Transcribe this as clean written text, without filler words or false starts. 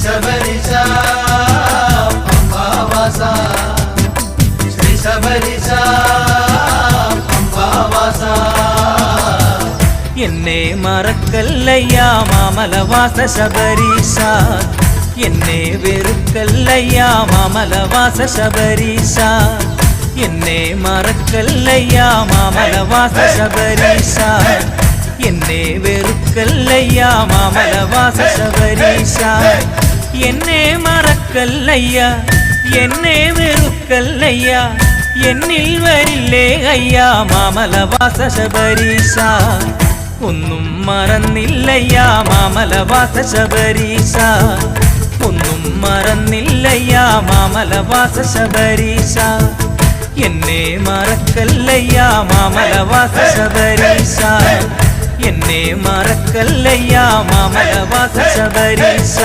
ശബരീശ പമ്പാവാസ ശ്രീ ശബരീശ പമ്പാവാസ എന്നെ മറക്കല്ലയ്യാ മാമലവാസ ശബരീശ എന്നെ വെറുക്കല്ലയ്യാ മാമലവാസ ശബരീശ എന്നെ മറക്കല്ലയ്യാ മാമലവാസ ശബരീശ എന്നെ വെറുക്കല്ലയ്യാ മാമലവാസ ശബരീശ എന്നെ മറക്കല്ലയ്യാ എന്നെ വെറുക്കല്ലയ്യാ എന്നിൽ വരില്ലേ അയ്യാ മാമലവാസ ശബരീശ ഒന്നും മറന്നില്ലയ്യാ മാമലവാസ ശബരീശ ഒന്നും മറന്നില്ലയ്യാ മാമലവാസ ശബരീശ എന്നെ മറക്കല്ലയ്യാ മാമലവാസ ശബരീശ എന്നെ മറക്കല്ലയ്യാ മാമലവാസ ശബരീശ